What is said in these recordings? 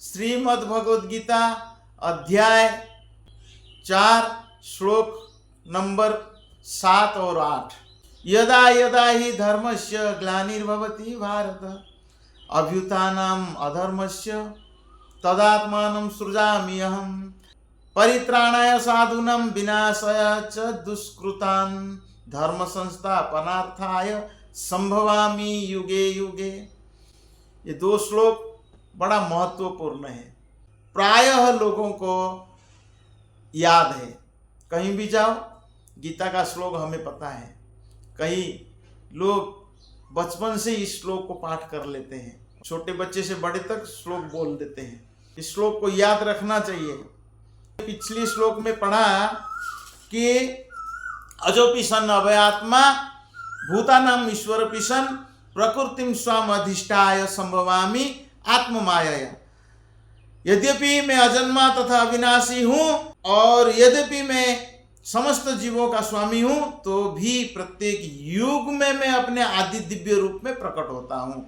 श्रीमद् भगवद गीता अध्याय 4 श्लोक नंबर 7 और 8। यदा यदा ही धर्मस्य ग्लानिर्भवति भारत अभ्युत्थानम् अधर्मस्य तदात्मानं सृजामि अहम् परित्राणाय साधूनां विनाशाय च दुष्कृतान् धर्म संस्थापनार्थाय संभवामि युगे युगे। ये 2 श्लोक बड़ा महत्वपूर्ण है, प्रायः लोगों को याद है। कहीं भी जाओ गीता का श्लोक हमें पता है, कई लोग बचपन से इस श्लोक को पाठ कर लेते हैं, छोटे बच्चे से बड़े तक श्लोक बोल देते हैं। इस श्लोक को याद रखना चाहिए। पिछले श्लोक में पढ़ा कि अजोपि सन अभयात्मा भूतानाम ईश्वरपि सन प्रकृतिम स्वाम अधिष्ठाय संभवामि आत्ममाया। यद्यपि मैं अजन्मा तथा अविनाशी हूँ और यद्यपि मैं समस्त जीवों का स्वामी हूँ, तो भी प्रत्येक युग में मैं अपने आदि दिव्य रूप में प्रकट होता हूँ।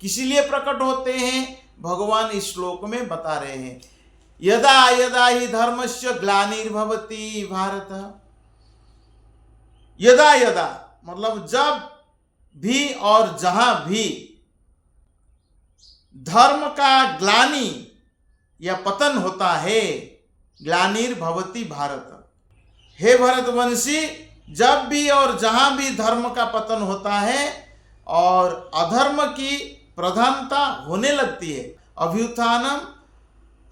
किसी लिए प्रकट होते हैं भगवान इस श्लोक में बता रहे हैं। यदा यदा ही धर्मस्य ग्लानिर्भवति भारत। यदा यदा मतलब जब भी और जहां भी धर्म का ग्लानि या पतन होता है, ग्लानिर्भवति भारत। हे भरतवंशी, जब भी और जहां भी धर्म का पतन होता है और अधर्म की प्रधानता होने लगती है, अभ्युत्थानम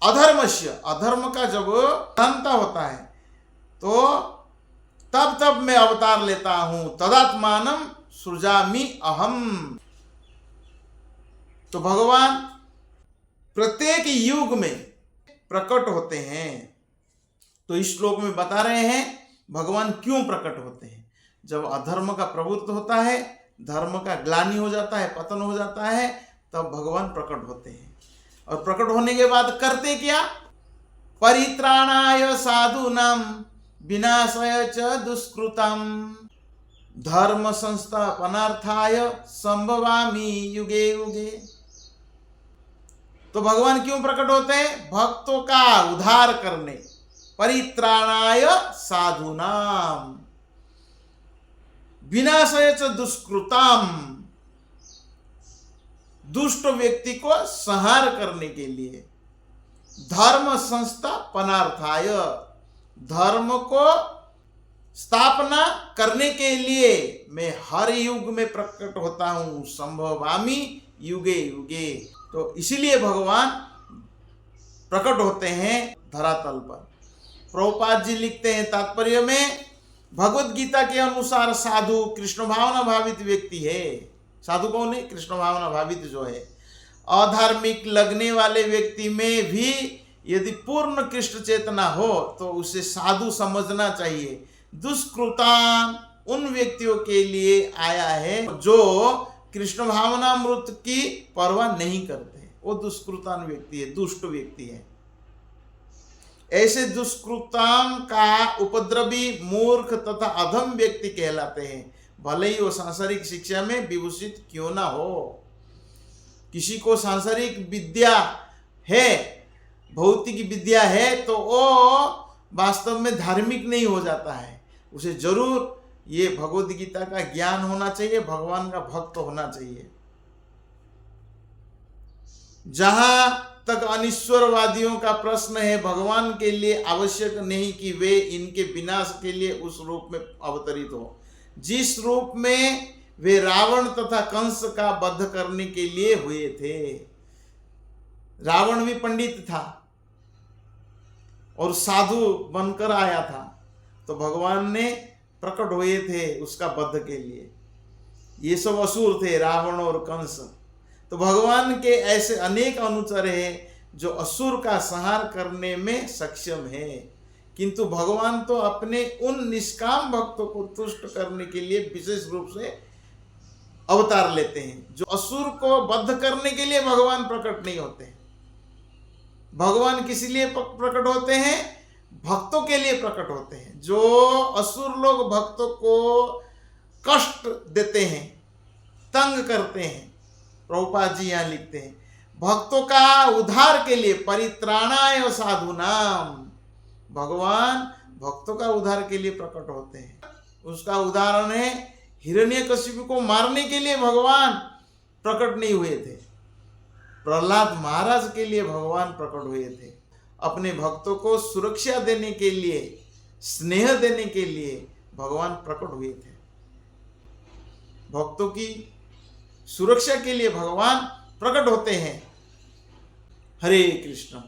अधर्मस्य, अधर्म का जब प्रधानता होता है तो तब तब मैं अवतार लेता हूं, तदात्मानम सृजामि अहम। तो भगवान प्रत्येक युग में प्रकट होते हैं। तो इस श्लोक में बता रहे हैं भगवान क्यों प्रकट होते हैं। जब अधर्म का प्रभुत्व होता है, धर्म का ग्लानि हो जाता है, पतन हो जाता है, तब भगवान प्रकट होते हैं। और प्रकट होने के बाद करते क्या? परित्राणाय साधूनां विनाशाय च दुष्कृताम् धर्म संस्थापनार्थाय संभवामि युगे युगे। तो भगवान क्यों प्रकट होते हैं? भक्तों का उद्धार करने। परित्राणाय साधूनां विनाशाय च दुष्कृताम्, दुष्ट व्यक्ति को संहार करने के लिए। धर्म संस्थापनार्थाय, धर्म को स्थापना करने के लिए मैं हर युग में प्रकट होता हूं, संभवामि युगे युगे। तो इसीलिए भगवान प्रकट होते हैं धरातल पर। प्रभुपाद जी लिखते हैं तात्पर्य में, भगवत गीता के अनुसार साधु कृष्ण भावना भावित व्यक्ति है। साधु कौन है? कृष्ण भावना भावित जो है। अधार्मिक लगने वाले व्यक्ति में भी यदि पूर्ण कृष्ण चेतना हो तो उसे साधु समझना चाहिए। दुष्कृतान उन व्यक्तियों के लिए आया है जो कृष्ण भावनामृत की परवाह नहीं करते, वो दुष्कृतान व्यक्ति है, दुष्ट व्यक्ति है। ऐसे दुष्कृतान का उपद्रवी, मूर्ख तथा अधम व्यक्ति कहलाते हैं, भले ही वो सांसारिक शिक्षा में विभूषित क्यों ना हो। किसी को सांसारिक विद्या है, भौतिक विद्या है, तो वो वास्तव में धार्मिक नहीं हो जाता है। उसे जरूर ये भगवद गीता का ज्ञान होना चाहिए, भगवान का भक्त होना चाहिए। जहां तक अनिश्वरवादियों का प्रश्न है, भगवान के लिए आवश्यक नहीं कि वे इनके विनाश के लिए उस रूप में अवतरित हो जिस रूप में वे रावण तथा कंस का वध करने के लिए हुए थे। रावण भी पंडित था और साधु बनकर आया था, तो भगवान ने प्रकट हुए थे उसका वध के लिए। ये सब असुर थे, रावण और कंस। तो भगवान के ऐसे अनेक अनुचर हैं जो असुर का संहार करने में सक्षम है, किंतु भगवान तो अपने उन निष्काम भक्तों को तुष्ट करने के लिए विशेष रूप से अवतार लेते हैं। जो असुर को वध करने के लिए भगवान प्रकट नहीं होते। भगवान किस लिए प्रकट होते हैं? भक्तों के लिए प्रकट होते हैं। जो असुर लोग भक्तों को कष्ट देते हैं, तंग करते हैं, प्रभुपाद जी यहाँ लिखते हैं, भक्तों का उद्धार के लिए, परित्राणाय साधुनाम, भगवान भक्तों का उद्धार के लिए प्रकट होते हैं। उसका उदाहरण है, हिरण्यकशिपु को मारने के लिए भगवान प्रकट नहीं हुए थे, प्रहलाद महाराज के लिए भगवान प्रकट हुए थे। अपने भक्तों को सुरक्षा देने के लिए, स्नेह देने के लिए भगवान प्रकट हुए थे। भक्तों की सुरक्षा के लिए भगवान प्रकट होते हैं। हरे कृष्ण।